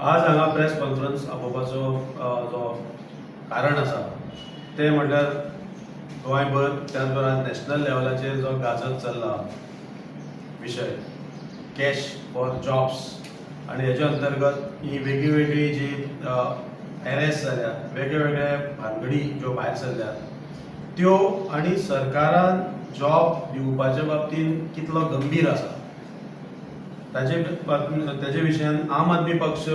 आज हांगा press conference आपोवपाचो जो कारण आसा ते म्हणल्यार गोंयभर त्याच बरोबर नॅशनल लेवलाचेर जो गाजत चल्ला विशय कॅश फॉर जॉब्स आनी हेच्या अंतर्गत ही वेगळी वेगळी जी एरेस्ट जाल्या वेगळे भानगडी ज्यो भायर सरल्या त्यो आनी सरकारान जॉब दिवपाच्या बाबतींत कितलो गंभीर आसा ताजे विशयान आम आदमी पक्ष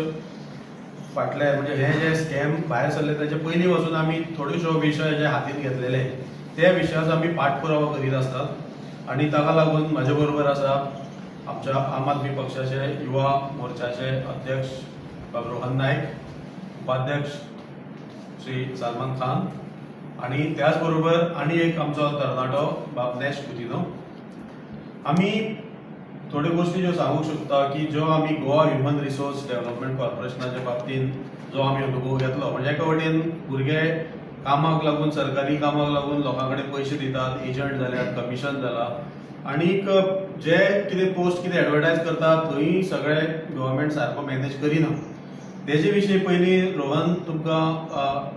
फाटले म्हणजे हे जे स्कॅम भायर सरले ताचे पयलीं वचून आमी थोड्योशो विशय जे हातीन घेतलेले त्या विशयाचो आमी पाठपुरावो करीत आसतात आनी ताका लागून म्हाजे बरोबर आसा आमच्या आम आदमी पक्षाचे युवा मोर्चाचे अध्यक्ष बाब रोहन नायक, उपाध्यक्ष श्री सलमान खान आनी त्याच बरोबर आनी एक आमचो तरणाटो बाब नेश कुदिनो. आमी थोड्यो गोष्टी ज्यो सांगूंक शकता की ज्यो आमी गोवा ह्युमन रिसोर्स डेव्हलपमेंट कॉर्पोरेशनाच्या बाबतींत जो आमी अनुभव घेतलो म्हणजे एका वटेन भुरगे कामाक लागून सरकारी कामाक लागून लोकां कडेन पयशे दितात, एजंट जाल्यात, कमिशन जाला आनीक जे कितें पोस्ट कितें एडवर्टायज करतात थंय सगळे गव्हर्मेंट सारको मॅनेज करिना. तेजे विशीं पयलीं रोहन तुमकां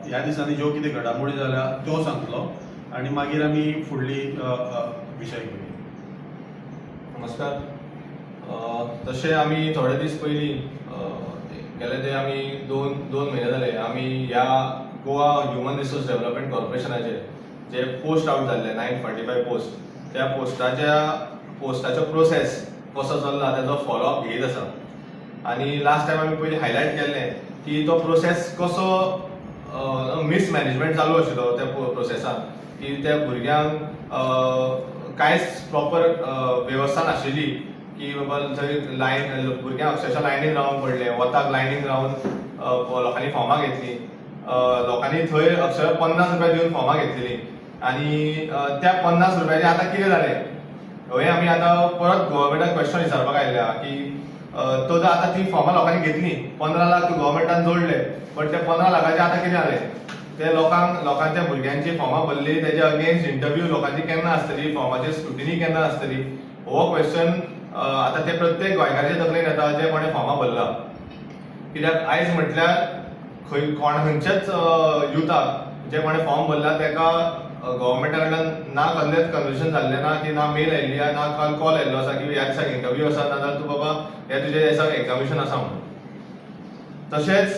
ह्या दिसांनी ज्यो कितें घडामोडी जाल्या त्यो सांगतलो आनी मागीर आमी फुडली विशय घेवया. नमस्कार. तशें आमी थोडे दीस पयलीं गेले ते आमी दोन म्हयने जाले आमी ह्या गोवा ह्युमन रिसोर्स डेव्हलपमेंट कॉर्पोरेशनाचे जे पोस्ट आउट जाल्ले 945 पोस्ट त्या पोस्टाचो प्रोसेस कसो चल्ला ताचो फॉलोअप घेत आसा आनी लास्ट टायम आमी पयलीं हायलायट केल्लें की तो प्रोसेस कसो मिसमॅनेजमेंट चालू आशिल्लो त्या प्रोसेसान की त्या भुरग्यांक कांयच प्रॉपर वेवस्था नाशिल्ली की बाबा थंय लायन भुरग्यांक अक्षरशः लायनीन रावंक पडलें, वताक लायनीन रावन लोकांनी फॉर्मां घेतलीं, लोकांनी थंय अक्षरशः 50 रुपया दिवन फॉर्मां घेतलेलीं आनी त्या 50 रुपयाचें आतां कितें जालें हें आमी आतां परत गव्हर्मेंटाक क्वेश्चन विचारपाक आयल्या की तो जर आतां ती फॉर्मां लोकांनी घेतलीं 15 लाख गव्हर्मेंटान जोडले बट ते 15 लाखाचें आतां कितें जालें ते लोकांच्या भुरग्यांची फॉर्मां भरली तेजे अगेन्स्ट इंटरव्यू लोकांची केन्ना आसतली, फॉर्माची स्क्रुटिनी केन्ना आसतली हो क्वेश्चन आतां ते प्रत्येक गोंयकाराचे तकलेन येता जे कोणें फॉर्मां भरला. कित्याक आयज म्हटल्यार खंयच्याच युथाक जे कोणें फॉर्म भरला तेका गव्हर्मेंटा कडल्यान ना कसलेंच कन्वर्सेशन जाल्लें ना की ना मेल आयिल्ली ना कॉल आयिल्लो आसा की ह्या दिसाक इंटरव्यू आसा नाजाल्यार तूं बाबा हे तुजे दिसाक एग्जामिनेशन आसा म्हणून. तशेंच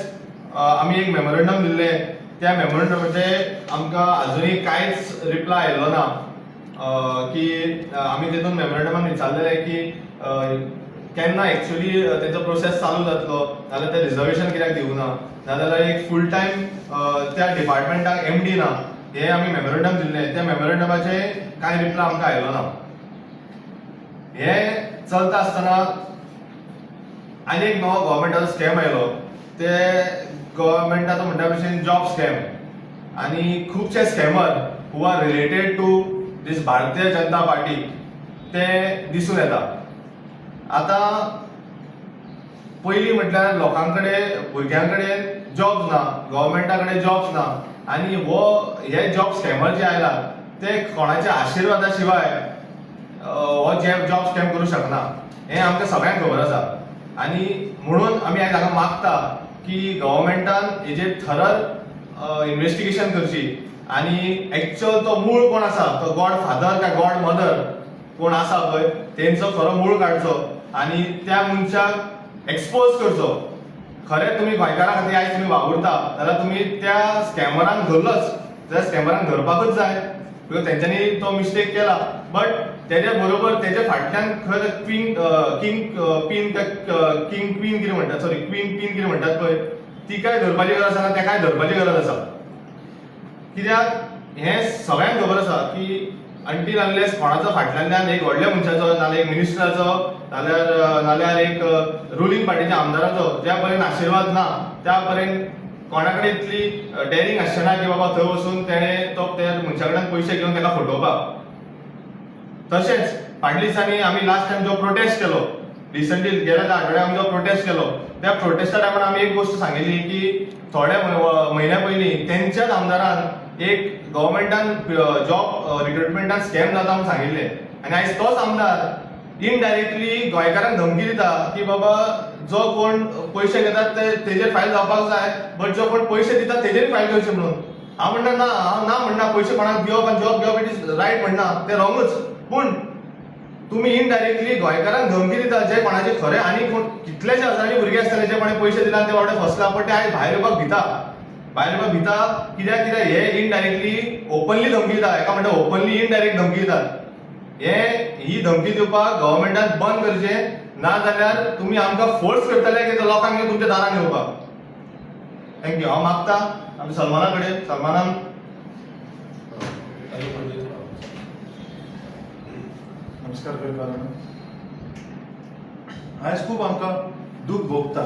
आमी एक मेमोरंडम दिल्लें त्या मेमोरंडमाचेर आमकां आजुनूय कांयच रिप्लाय आयिल्लो ना की आमी तेतून मेमोरंडमान विचारलेलें की केन्ना एक्चुअली तेचो प्रोसेस चालू जातलो नाजाल्यार ते रिजर्वेशन कित्याक दिवना नाजाल्यार एक फूल टायम त्या डिपार्टमेंटाक MD ना हे आमी मेमोरंडम दिल्लें त्या मेमोरंडमाचे कांय रिप्लाय आमकां आयलो ना. हे चलता आसतना आनी एक नवो गव्हर्मेंटाचो स्कॅम आयलो ते गव्हर्मेंटाचो म्हणटा भशेन जॉब स्कॅम आनी खुबशे scammer who are related to these Bharatiya Janata party ते दिसून येता. आतां पयलीं म्हटल्यार लोकां कडेन भुरग्यां कडेन जॉब्स ना, गव्हर्मेंटा कडेन जॉब्स ना आनी हे जॉब स्कॅमर जे आयला ते कोणाच्या आशिर्वादा शिवाय हो जे जॉब स्कॅम करूं शकना हें आमकां सगळ्यांक खबर आसा. आनी म्हणून आमी आयज हांगा मागता की गव्हर्मेंटान हेजेर थरर इन्वेस्टिगेशन करची आनी एक्चुअल तो मूळ कोण आसा तो गॉड फादर काय गॉड मदर कोण आसा पळय तेंचो खरो मूळ काडचो आनी त्या मनशाक एक्सपोज करचो. खरें तुमी गोंयकारां खातीर आयज तुमी वावुरता जाल्यार तुमी त्या स्कॅमरांक धरलोच त्या स्कॅमरांक धरपाकूच जाय बिकॉज तेंच्यांनी तो मिस्टेक केला बट तेजे बरोबर तेजे फाटल्यान खंय क्वीन कितें म्हणटात सॉरी क्वीन पीन कितें म्हणटात पळय तिकाय धरपाची गरज आसा तेकाय धरपाची गरज आसा. कित्याक हें सगळ्यांक खबर आसा की अंटील अनलेस कोणाचो फाटल्यान एक व्हडल्या मनशाचो नाल्यार एक मिनिस्टराचो नाल्यार एक रुलींग पार्टीच्या आमदाराचो ज्या पर्यंत आशिर्वाद ना त्या पर्यंत कोणा कडेन इतली डेरिंग आसचेना की बाबा थंय वचून तेणें तो त्या मनशा कडल्यान पयशे घेवन तेका फटोवपाक. तशेंच फाटल्या दिसांनी आमी लास्ट टायम जो प्रोटेस्ट केलो रिसंटली गेल्या त्या आठवड्याक आमी जो प्रोटेस्ट केलो त्या प्रोटेस्टा टायमार आमी एक गोष्ट सांगिल्ली की थोड्या म्हयन्या पयलीं तेंच्याच आमदारान एक गव्हर्मेंटान जॉब रिक्रुटमेंटान स्कॅम जाता म्हणून सांगिल्लें आनी आयज तोच आमदार इनडायरेक्टली गोंयकारांक धमकी दिता की बाबा जो कोण पैसे घेतात तेजेर फायल जावपाक जाय, बट जो कोण पैसे दिता तेजेर फायल करचे म्हणून. हांव म्हणना ना, हांव ना म्हणना पैसे कोणाक दिवप आनी जॉब घेवप इट इज रायट म्हणना, ते रॉंगूच. पूण तुम्ही इनडायरेक्टली गोंयकारांक धमकी दिता जे कोणाचे खरे आनी कोण कितलेशे हजारांनी भुरगे आसतले जे कोणे पैसे दिला ते वाटे फसला, पण ते आयज भायर येवपाक भिता. भायर येवपाक भिता कित्याक हे इनडायरेक्टली ओपनली धमकी दिता, हेका म्हणटा ओपनली इनडायरेक्ट धमकी दितात. ही धमकी दिवपाक गव्हर्नमेंटान बंद करचें, ना जाल्यार तुमी आमकां फोर्स करतले की लोकांक तुमच्या दारान येवपाक. थँक्यू. हांव मागता आमी सलमाना कडेन, सलमानान नमस्कार गोंयकारांनो. आयज खूब आमकां दूख भोगता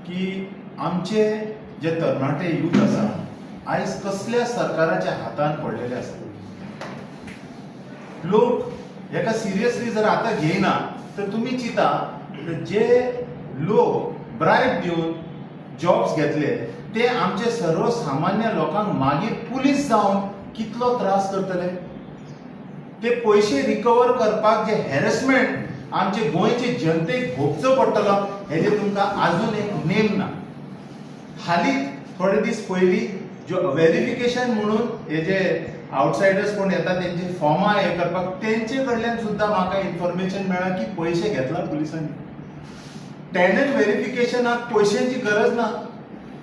की आमचे जे तरणाटे यूथ आसा आयज कसल्या सरकाराच्या हातान पडलेले आसा. लोक हेका सिरियसली जर आतां घेयना तर तुमी चिंता जे लोक ब्रायब दिवन जॉब्स घेतले ते आमचे सर्वसामान्य लोकांक मागीर पुलीस जावन कितलो त्रास करतले. ते पैसे रिकवर करपाक जे हॅरेसमेंट आमचे गोंयचे जनतेक भोगचो पडटलो हेजे तुमकां आजून एक नेम ना. हालींच थोडे दीस पयलीं जो व्हेरिफिकेशन म्हणून हे जे आउटसायडर्स कोण येतात तेंचे फॉर्मां हे करपाक तेंचे कडल्यान सुद्दां म्हाका इन्फॉर्मेशन मेळ्ळा की पयशे घेतला पुलिसांनी. टॅनंट व्हेरिफिकेशनाक पयशांची गरज ना.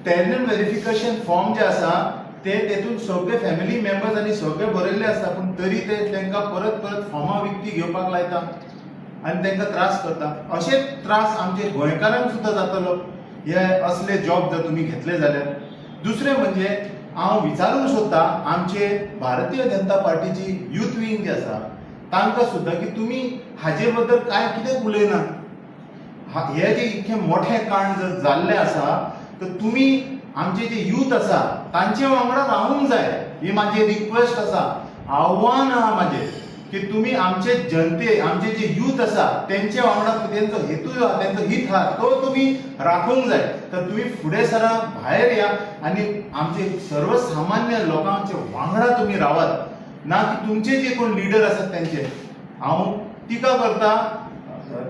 टॅनंट व्हेरिफिकेशन फॉर्म जे आसा ते तेतून सगळे फॅमिली मेंबर्स आनी सगळे बरयल्ले आसता, पूण तरी ते तांकां परत परत फॉर्मां विकती घेवपाक लायता आनी तांकां त्रास करता. अशे त्रास आमचे गोंयकारांक सुद्दां जातलो हे असले जॉब जर तुमी घेतले जाल्यार. दुसरें म्हणजे हांव विचारूंक सोदता आमचे भारतीय जनता पार्टीची यूथ विंग जी आसा तांकां सुद्दां की तुमी हाजे बद्दल काय कितें उलयना. हे जे इतके मोठे कांड जर जाल्ले आसा तर तुमी आमचे जे यूथ आसा तांचे वांगडा रावूंक जाय. ही म्हाजी रिक्वेस्ट आसा, आव्हान आहा म्हाजें की तुमी आमचे जनते, आमचे जे यूथ आसा तेंचे वांगडा तेंचो हेतू आहा, तेंचो हित आहा तो तुमी राखूंक जाय. तर तुमी फुडें सरा, भायर या आनी आमचे सर्वसामान्य लोकांचे वांगडा तुमी रावात, ना की तुमचे जे कोण लिडर आसात तेंचे. हांव टिका करता,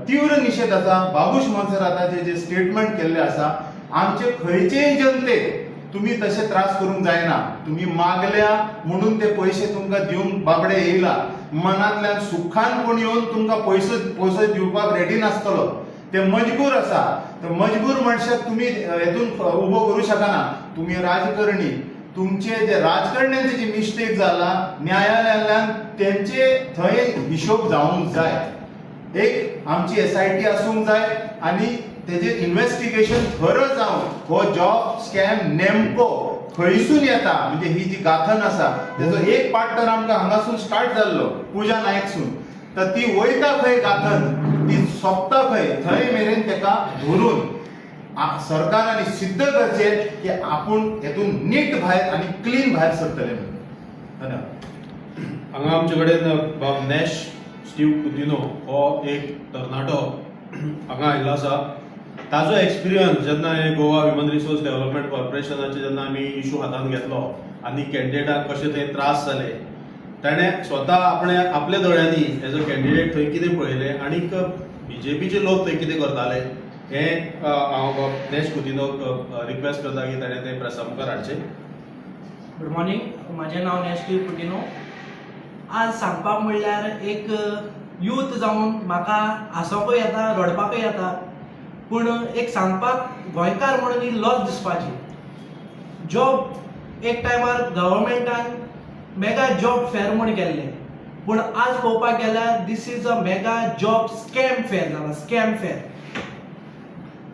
तीव्र निशेध आसा बाबूश मोन्सेराताचे जे स्टेटमेंट केल्ले आसा. आमचे खंयचेय जनते तुम्ही तसे त्रास करूंक जायना. तुम्ही मागल्या म्हणून ते पैसे तुमकां दिवंक बाबडे येयला. मनांतल्यान सुखान कोण येवन तुमकां पयसो दिवपाक रेडी नासतलो, ते मजबूर आसा. तर मजबूर मनशाक तुम्ही हेतून उबो करूं शकना. तुम्ही राजकारणी, तुमचे जे राजकारण्यांचे जे मिस्टेक जाला न्यायालयान तेंचे थंय हिशोब जावंक जाय. एक आमची SIT आसूंक जाय आनी तेजे इन्व्हेस्टिगेशन खरं जावन हो जॉब स्कॅम नेमको खंयसून येता, म्हणजे ही जी गाथन आसा तेजो एक पार्ट तर आमकां हांगासून स्टार्ट जाल्लो पूजा नायकसून, तर ती वयता खंय गाथन, ती सोंपता खंय, थंय मेरेन तेका धरून सरकारांनी सिद्ध करचे की आपूण हेतून नीट भायर आनी क्लीन भायर सरतले म्हणून. धन्यवाद. हांगा आमचे कडेन नॅश स्टीव कुदिनो हो एक तरणाटो हांगा आयिल्लो आसा. ताजो एक्सपिरियन्स जेन्ना हे गोवा ह्युमन रिसोर्स डेव्हलपमेंट कॉर्पोरेशनाचे जेन्ना आमी इशू हातांत घेतलो आनी कॅन्डिडेटाक कशे थंय त्रास जाले, ताणें स्वता आपल्या दोळ्यांनी एज अ कॅन्डिडेट थंय कितें पळयलें आनीक BJPचे लोक थंय कितें करताले हें हांव नॅश कुदिनोक रिक्वेस्ट करता की ताणें तें प्रेसा मुखार हाडचें. गुड मॉर्निंग, म्हजें नांव नॅस्टीव कुटिनो. आज सांगपाक म्हणल्यार एक यूथ जावन म्हाका हांसोकूय येता, रडपाकूय येता, पूण एक सांगपाक गोंयकार म्हणून ही लज दिसपाची. जॉब एक टायमार गव्हर्मेंटान मेगा जॉब फेअर म्हूण केल्ले, पूण आज पळोवपाक गेल्यार this is a mega job scam fair जाला, स्कॅम फेअर.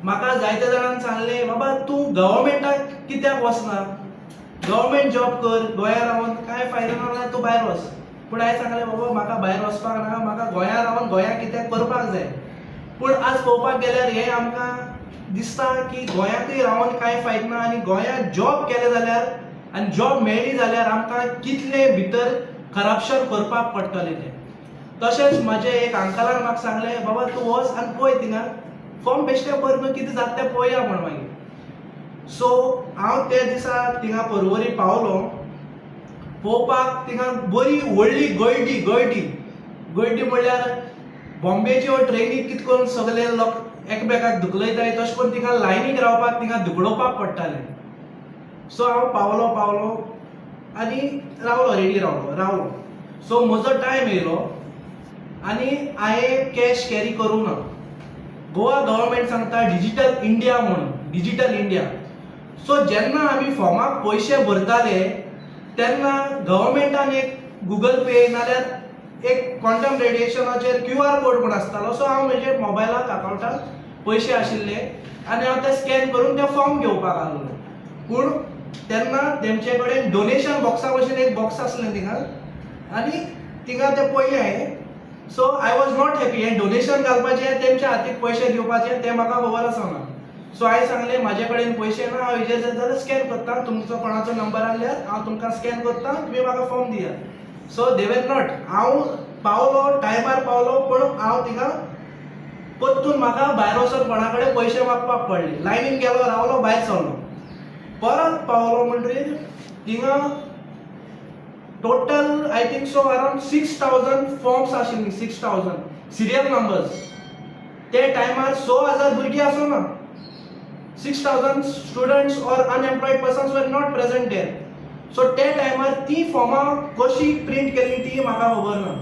म्हाका जायते जाणांनी सांगलें, बाबा तूं गव्हर्मेंटाक कित्याक वचना, गव्हर्मेंट जॉब कर, गोंयांत रावन कांय फायदो ना जाल्यार तूं भायर वच. पूण हांवें सांगलें, बाबा म्हाका भायर वचपाक नाका, म्हाका गोंयांत रावन गोंयांत कितें करपाक जाय. पूण आज पळोवपाक गेल्यार हें आमकां दिसता की गोंयांतूय रावन कांय फायदो ना, आनी गोंयांत जॉब केले जाल्यार आनी जॉब मेळ्ळी जाल्यार आमकां कितले भितर करप्शन करपाक पडटलें तें. तशेंच म्हाजे एक अंकलान म्हाका सांगलें, बाबा तूं वच आनी पळय थिंगा फॉर्म बेश्टें भर, कितें जाता तें पळोवया म्हण मागीर. सो हांव त्या दिसा थिंगा पर्वरी पावलो. पळोवपाक थिंगा बरी व्हडली गळटी म्हणल्यार बॉम्बेच्यो ट्रेनी कितें करून सगळे लोक एकमेकाक धुकलयताय तशें करून तिका लायनीक रावपाक तिका धुकळोवपाक पडटालें. सो हांव पावलो आनी रेडी रावलो. सो म्हजो टायम येयलो आनी हांवें कॅश कॅरी करूंक ना. गोवा गव्हर्मेंट सांगता डिजिटल इंडिया म्हणून, डिजिटल इंडिया. सो जेन्ना आमी फॉर्माक पयशे भरताले तेन्ना गव्हर्मेंटान एक गुगल पे नाल्यार एक क्वांटम रेडिएशनाचेर QR कोड म्हूण आसतालो. सो हांव म्हजे मोबायलाक अकाउंटाक पयशे आशिल्ले आनी हांव ते स्कॅन करून ते फॉर्म घेवपाक लागलो. पूण तेन्ना तेमचे कडेन डोनेशन बॉक्सा भशेन एक बॉक्स आसलें थिंगा आनी थिंगा ते पयलें हांवें. So I was not happy. हें डोनेशन घालपाचें तेमच्या हातीक पयशे दिवपाचे तें म्हाका खबर आसना. सो हांवें सांगलें म्हाजे कडेन पयशे ना, हांव हेजेर जाल्यार स्कॅन करता, तुमचो कोणाचो नंबर आसल्यार हांव तुमकां स्कॅन करता, तुमी म्हाका फॉर्म दियात. So they were not. हांव पावलो, टायमार पावलो, पूण हांव थिंगा परतून म्हाका भायर वचून कोणा कडेन पयशे मागपाक पडले. लायनीन गेलो, रावलो, भायर सरलो. परत पावलो म्हणटरीर थिंगा total I think so around 6000 forms आशिल्लीं. 6000 सिरियल नंबर्स. ते टायमार 6000 भुरगीं आसना. 6000 students or unemployed persons were not present there. So ते टायमार ती फॉर्मां कशी प्रिंट केल्ली ती म्हाका खबर ना.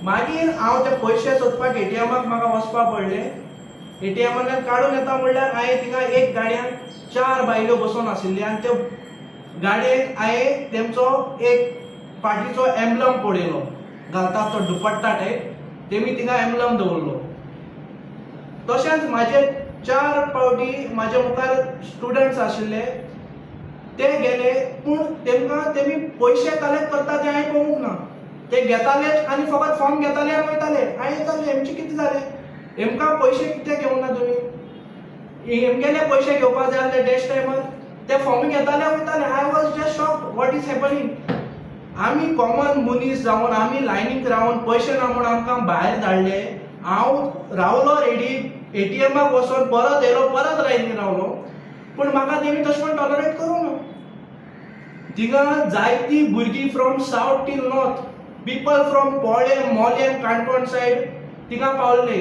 मागीर हांव ते पयशे सोदपाक ATMाक म्हाका वचपाक पडलें. ATMांतल्यान काडून येता म्हणल्यार हांवें थिंगा एक गाडयांत 4 बायल्यो बसून आशिल्ल्यो आनी त्यो गाडयेक हांवें तेमचो एक पार्टीचो एम्बलम पळयलो, घालतात तो दुपट्टा टायप, तेमी थिंगा एम्बलम दवरलो. तशेंच म्हाजे 4 फावटी म्हाजे मुखार स्टुडंट्स आशिल्ले, ते गेले पूण तेमी पयशे कलेक्ट करता ते हांवें पळोवंक ना. ते घेताले आनी फकत फॉर्म घेताले आनी वयताले. हांवें विचारलें हेमचें कितें जालें, हेमकां पयशे कित्याक घेवंक ना तुमी? हेमगेले पयशे घेवपाक जाय आसले डेस्ट टायमार, ते फॉर्म घेताले वयताले. I was just shocked, what is happening? आमी कॉमन मनीस जावन आमी लायनीक रावन पयशे ना म्हूण आमकां भायर धाडले. हांव रावलो रेडी, ATMाक वचोन परत येयलो, परत लायनीन रावलो, पूण म्हाका तेमी तशें करून टॉलरेट करूंक ना. थिंगा जायतीं भुरगीं from south till north, people from Polem, Mollem, Canacona side थिंगा पावल्ले.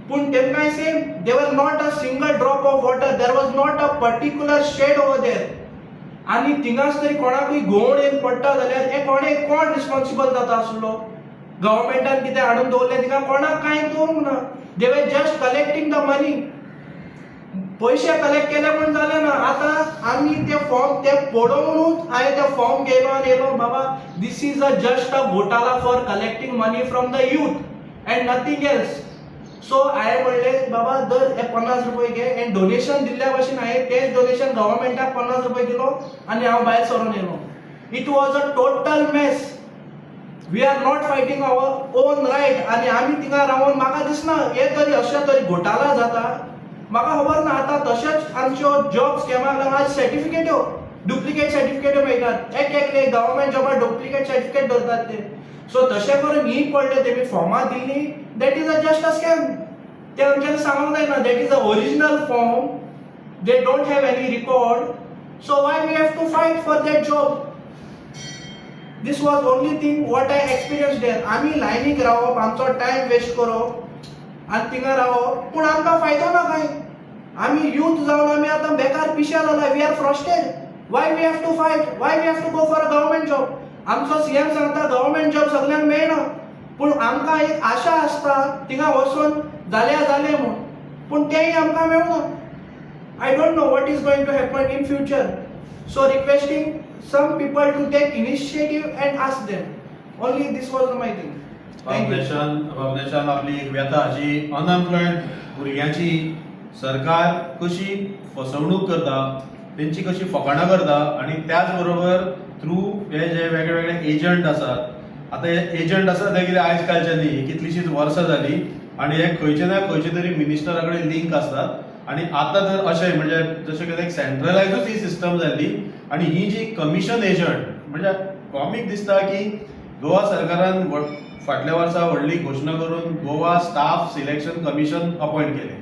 पूण तेमकां same, there were not a single drop of water, there was not a particular shade over there. आनी थिंगाच तरी कोणाकूय घुंवड येवन पडटा जाल्यार कोण रिस्पॉन्सिबल जाता आसलो? गव्हर्मेंटान कितें हाडून दवरलें थिंगा कोणाक कांय दवरूंक ना. दे वर जस्ट कलेक्टिंग द मनी. पयशे कलेक्ट केले म्हूण जालें ना. आतां आमी ते फॉर्म ते पळोवनूच हांवें ते फॉर्म घेयलो आनी येयलो. बाबा, दीस इज जस्ट अ घोटाला for collecting money from the youth and nothing else. So हांवें म्हणलें बाबा दर हे 50 रुपये घे, आनी डोनेशन दिल्ल्या भाशेन हांवें तेच डोनेशन गव्हर्मेंटाक 50 रुपये दिलो आनी हांव भायर सरून येयलो. It was a total mess. We are not fighting our own right. आनी आमी थिंगा रावन म्हाका दिसना हे तरी अशें तरी घोटाला जाता. म्हाका खबर ना. आतां तशेंच आमच्यो जॉब स्कॅमाक लागून आज सर्टिफिकेट्यो, डुप्लिकेट सर्टिफिकेट्यो मेळटात. एक गव्हर्मेंट जॉबाक डुप्लिकेट सर्टिफिकेट धरतात ते. सो तशें करून ही पडले तेमी फॉर्मां दिल्ली, that is a just a scam. ते आमच्यान सांगूंक जायना that is a original form, they don't have any record. So why we have to fight for that job? This was only thing what I experience there. आमी लायनीक रावप, आमचो time waste करप आनी थिंगा रावप, पूण आमकां फायदो ना कांय. आमी यूथ जावन आमी आतां बेकार पिशे जाला. We are frustrated. Why we have to fight? Why we have to go for a government job? आमचो CM सांगता गव्हर्मेंट जॉब सगळ्यांक मेळना, पूण आमकां एक आशा आसता थिंगा वचून जालें म्हूण, पूण तेंय आमकां मेळना. I don't know what is going to happen in future. So requesting some people to take initiative and ask them. Only this was my thing. Thank you. Foundation आपली एक व्यथा जी अनएम्प्लॉयड भुरग्यांची सरकार कशी फसवणूक करता, तेंची कशी फकाणां करता, आणि त्याच बरोबर थ्रू हे जे वेगळे वेगळे एजंट आसात. आतां हे एजंट आसात ते कितें आयज कालचे न्ही, कितलीशींच वर्सां जाली आनी हे खंयचे ना खंयचे तरी मिनिस्टरा कडेन लिंक आसतात. आणि आता तर अशें म्हणजे जशें की एक सेंट्रलायजूच ही सिस्टम जाल्ली. आणि ही जी कमिशन एजंट म्हणजे कॉमीक दिसता की गोवा सरकारान फाटल्या वर्सा व्हडली घोशणा करून Goa staff selection commission appoint केले.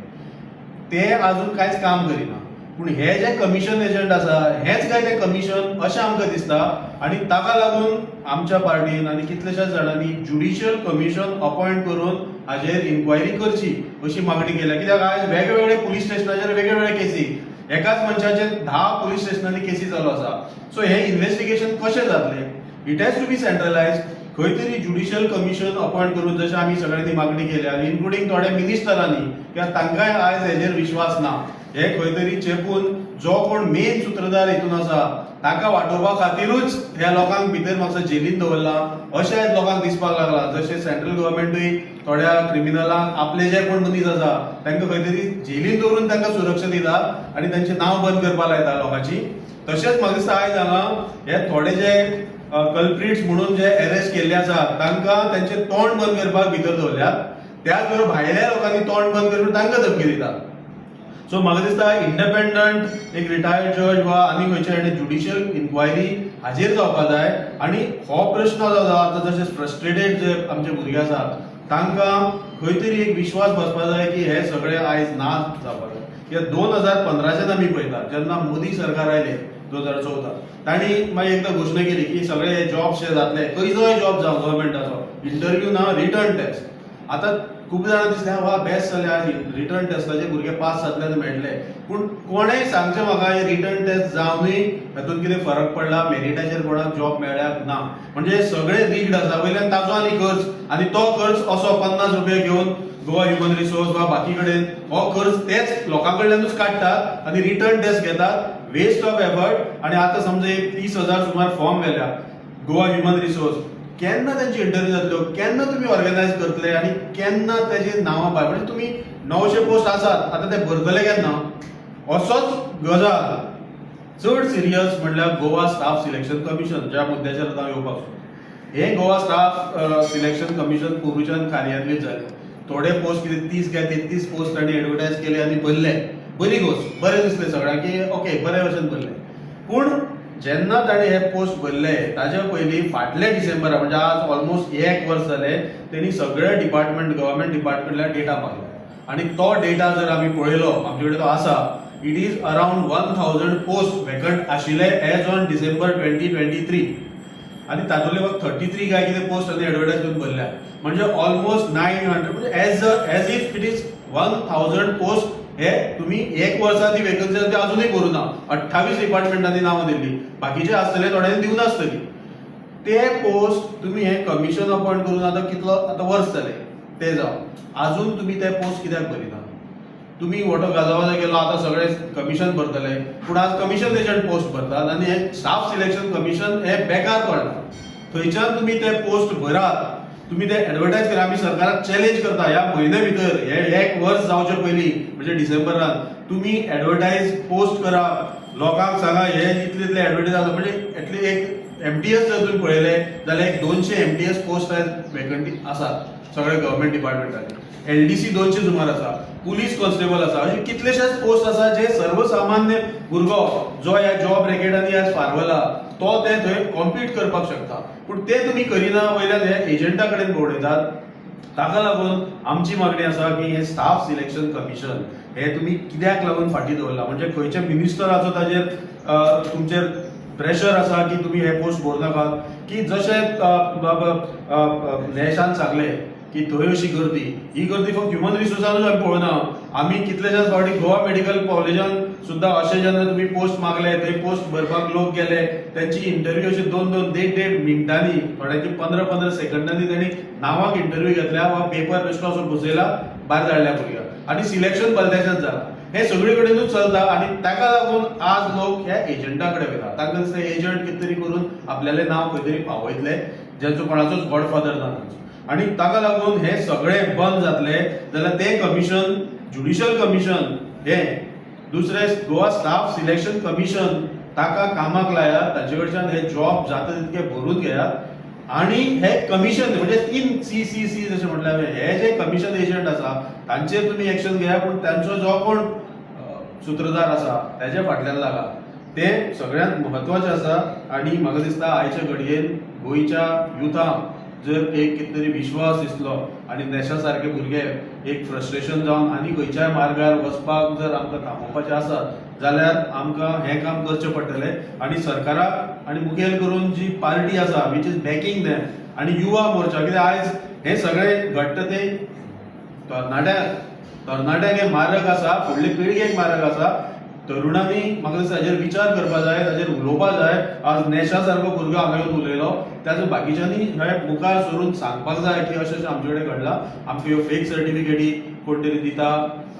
ते आजून कांयच काम करिना. पूण हे जे कमिशन एजंट आसा हेच काय ते कमिशन अशें आमकां दिसता. आणि ताका लागून आमच्या पार्टीन आनी कितलेशाच जाणांनी ज्युडिशियल कमिशन अपॉइंट करून हाजेर इन्क्वायरी करची अशी मागणी केल्या. कित्याक आयज वेगवेगळे पुलीस स्टेशनाचेर वेगवेगळे केसी, एकाच मनशाचे 10 पुलीस स्टेशनांनी केसी चालू आसा. सो हे इन्व्हेस्टिगेशन कशें जातलें? It has to be सेंट्रलायज. खंय तरी ज्युडिशियल कमिशन अपॉयंट करून, जशें आमी सगळ्यांनी मागणी केल्या, इन्क्लुडींग थोड्या मिनिस्टरांनी, कित्याक तांकांय आयज हेजेर विश्वास ना. हे खंय तरी चेपून जो कोण मेन सूत्रधार हितून आसा ताका वाटोवपा खातीरूच ह्या लोकांक भितर म्हाका जेलीन दवरला अशें आयज लोकांक दिसपाक लागला. जशें सेंट्रल गव्हर्मेंटूय थोड्या क्रिमिनलांक आपले जे कोण मनीस आसा तांकां खंय तरी जेलीन दवरून तांकां सुरक्षा दिता आनी तांचें नांव बंद करपाक लायता लोकांची. तशेंच म्हाका दिसता आयज हांगा हे थोडे जे कल्प्रिट्स म्हणून जे अरेस्ट केल्ले आसा तांकां तांचें तोंड बंद करपाक भितर दवरल्यात. त्याच बरोबर भायल्या लोकांनी तोंड बंद करून तांकां धमकी दिता. सो म्हाका दिसता इंडिपेंडंट एक रिटायर्ड जज वा आनी खंयचे ज्युडिशियल इन्क्वायरी हाजेर जावपा जाय. आनी हो प्रश्न जो आसा जशे फ्रस्ट्रेटेड जे आमचे भुरगे आसा तांकां खंय तरी एक विश्वास बसपा जाय की हे सगळे आयज ना जावपा जाय. कित्याक 2015 आमी पळयता जेन्ना मोदी सरकार आयले 2014 तांणी मागीर एकदां घोशणा केली की सगळे हे जॉब्स जे जातले, खंयचोय जॉब जावं गव्हर्मेंटाचो, इंटरव्यू ना, रिटर्न टेस्ट. आतां खूब जाणां दिसल्या वा बेस्ट जालें रिटर्न टेस्टाचे भुरगे पास जातले मेळटले. पूण कोणेय सांगचें म्हाका हे रिटर्न टेस्ट जावनूय हातूंत कितें फरक पडला, मेरिटाचेर कोणाक जॉब मेळ्ळ्याक ना. म्हणजे सगळे रिग्ड आसा. वयल्यान ताजो आनी खर्च, आनी तो खर्च असो 50 रुपया घेवन गोवा ह्युमन रिसोर्स वा बाकी कडेन हो खर्च तेच लोकां कडल्यानूच काडटात आनी रिटर्न टेस्ट घेतात. Waste of effort. आनी आतां समजा एक 30,000 सुमार फॉर्म व्हेल्या गोवा ह्युमन रिसोर्स. केन्ना तांची इंटरव्यू जातल्यो, केन्ना तुमी ऑर्गनायज करतले आनी केन्ना ताची नांवां भायर, म्हणजे तुमी 900 पोस्ट आसात आतां ते भरतले केन्ना? असोच गजाल चड सिरियस म्हणल्यार गोवा स्टाफ सिलेक्शन कमिशन, ज्या मुद्द्याचेर आतां हांव येवपाक सोदता. हे गोवा स्टाफ सिलेक्शन कमिशन पोरूच्यान कार्यान्वीत जालें. थोडे पोस्ट कितें 30 काय 33 पोस्ट तांणी एडवर्टायज केले आनी भरले. बरी गोष्ट, बरें दिसलें सगळ्यांक की ओके बरे भशेन भरले. पूण जेन्ना ताणें हे पोस्ट भरले ताचे पयलीं फाटल्या डिसेंबरा, म्हणजे आज ऑलमोस्ट 1 वर्स जालें, तेणी सगळे डिपार्टमेंट गव्हर्मेंट डिपार्टमेंटला डेटा मागला. आनी तो डेटा जर आमी पळयलो, आमचे कडेन तो आसा, it is around 1000 post vacant आशिल्ले एज ऑन डिसेंबर 2023. आनी तातूंतले फक्त 33 काय कितें पोस्ट आनी एडवर्टायज करून भरल्या. म्हणजे ऑलमोस्ट 900, म्हणजे as if it is 1000 post हे तुम्ही 1 वर्सा ती वेकन्सी ती अजूनही भरू ना. 28 डिपार्टमेंटांनी नावं दिल्ली, बाकीचे आसतले थोड्यांनी दिवं नासतली. ते पोस्ट तुम्ही हे कमिशन अपॉइंट करून आतां कितलो आतां वर्स जाले ते जावन अजून तुम्ही ते पोस्ट कित्याक भरिना? तुम्ही वोटो गाजोवायला गेलो आतां सगळे कमिशन भरतले, पूण आज कमिशन एजंट पोस्ट भरतात आनी हे स्टाफ सिलेक्शन कमिशन हे बेकार पडटा. थंयच्यान तुम्ही ते पोस्ट भरात, तुम्ही ते एडवर्टायज करा. आमी सरकाराक चॅलेंज करता ह्या म्हयने भितर, हे 1 वर्स जावचे पयलीं म्हणजे डिसेंबरान तुम्ही एडवर्टायज पोस्ट करा. लोकांक सांगा हे इतले इतले एडवर्टायज आसा. म्हणजे एटली एक MTS जर तुम्ही पळयले जाल्यार एक 200 MTS पोस्ट वेकंटी आसात सगळे गव्हर्मेंट डिपार्टमेंटांनी. LDC 200 सुमार आसा, पुलीस कॉन्स्टेबल आसा, अशे कितलेशेच पोस्ट आसा जे सर्वसामान्य भुरगो जो ह्या जॉब रॅकेटांनी आज फारवला तो ते थंय कॉम्पीट करपाक शकता. पूण ते तुम्ही करिना, वयल्यान हे एजंटा कडेन पळयतात. ताका लागून आमची मागणी आसा की हे स्टाफ सिलेक्शन कमिशन हे तुम्ही कित्याक लागून फाटी दवरला? म्हणजे खंयचे मिनिस्टराचो ताजेर तुमचेर प्रेशर आसा की तुम्ही हे पोस्ट भरनाकात, की जशे नेशान सांगले की थंय अशी गर्दी, ही गर्दी फक्त ह्युमन रिसोर्सानूच आमी पळोवना. आमी कितलेशेच फावटी गोवा मेडिकल कॉलेजान सुद्दां अशें जेन्ना तुमी पोस्ट मागले, थंय पोस्ट भरपाक लोक गेले, त्यांची इंटरव्यू अशी 2-2, 1.5 मिनटांनी, थोड्यांची 15-15 सेकंदांनी त्यांनी नावाक इंटरव्यू घेतल्या वा पेपर बेश्टो असो बसयला, भायर धाडल्या भुरग्यांक आनी सिलेक्शन भलत्याचेंच जालां. हे सगळे कडेनूच चलता आनी ताका लागून आज लोक ह्या एजंटा कडेन वयता. तांकां दिसता एजंट कितें तरी करून आपल्याले नांव खंय तरी पावयतले, जेंचो कोणाचोच गॉडफादर ना. आणि ताका लागून हे सगळे बंद जातले जाल्यार ते कमिशन, ज्युडिशियल कमिशन, हे दुसरे गोवा स्टाफ सिलेक्शन कमिशन ताका कामाक लायात. ताचे कडच्यान हे जॉब जाता तितके भरून घेयात आणि हे कमिशन म्हणजे इन CCC जशें म्हटल्यार हे जे कमिशन एजंट आसा तांचेर तुमी एक्शन घेयात. पूण तांचो जो कोण सूत्रधार आसा ताच्या फाटल्यान लागा, ते सगळ्यांत म्हत्वाचें आसा. आणि म्हाका दिसता आयच्या घडयेन गोंयच्या युथाक जर एक कितें तरी विश्वास दिसलो आनी देशा सारखे भुरगे एक फ्रस्ट्रेशन जावन आनी खंयच्याय मार्गार वचपाक जर आमकां थांबोवपाचें आसत जाल्यार आमकां हें काम करचें पडटलें. आनी सरकाराक आनी मुखेल करून जी पार्टी आसा विच इज बॅकिंग देम आनी युवा मोर्चा, कित्याक आयज हे सगळे घडटा ते तरणाट्यांक हे मारक आसा, फुडले पिळगेक मारक आसा. तरुणांनी म्हाका दिसता हाजेर विचार करपा जाय, ताजेर उलोवपा जाय. आज नेशा सारको भुरगो हांगा येवन उलयलो, त्याच बाकीच्यांनी हे मुखार सरून सांगपाक जाय की अशें आमचे कडेन घडला. आमकां ह्यो फेक सर्टिफिकेटी कोण तरी दिता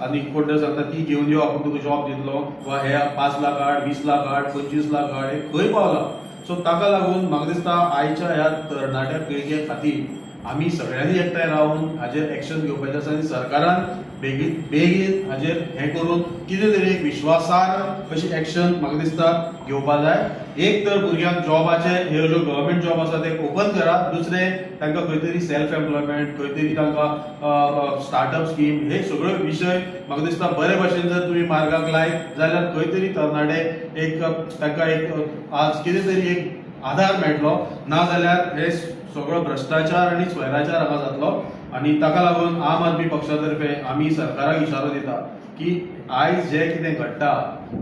आनी कोण तरी सांगता ती घेवन यो आपूण तुका जॉब दितलो, वा हे 5 लाख हाड, 20 लाख हाड, 25 लाख हाड, हे खंय पावला. सो ताका लागून म्हाका दिसता आयच्या ह्या तरणाट्या पिळगे खातीर आमी सगळ्यांनी एकठांय रावन हाजेर एक्शन घेवपाचें आसा आनी सरकारान बेगीन हाजेर हें करून कितें तरी एक विश्वासार्ह अशी एक्शन म्हाका दिसता घेवपा जाय. एक तर भुरग्यांक जॉबाचे हे ज्यो गव्हर्मेंट जॉब आसा ते ओपन करा, दुसरे तांकां खंय तरी सेल्फ एम्प्लॉयमेंट, खंय तरी तांकां स्टार्टअप स्कीम, हे सगळे विशय म्हाका दिसता बरे भशेन जर तुमी मार्गाक लायत जाल्यार खंय तरी तरणाटे एक तांकां एक आज कितें तरी एक आधार मेळटलो. नाजाल्यार हे सगळो भ्रश्टाचार आनी स्वैराचार हांगा जातलो. आनी ताका लागून आम आदमी पक्षा तर्फे आमी सरकाराक इशारो दिता की आयज जे कितें घडटा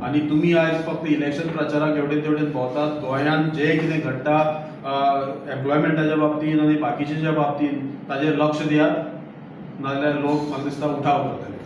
आनी तुमी आयज फक्त इलेक्शन प्रचाराक एवढे तेवढे भोंवतात, गोंयांत जे कितें घडटा एम्प्लॉयमेंटाच्या बाबतींत आनी बाकीच्या बाबतींत ताजेर लक्ष दियात, नाजाल्यार लोक म्हाका दिसता उठाव करतले.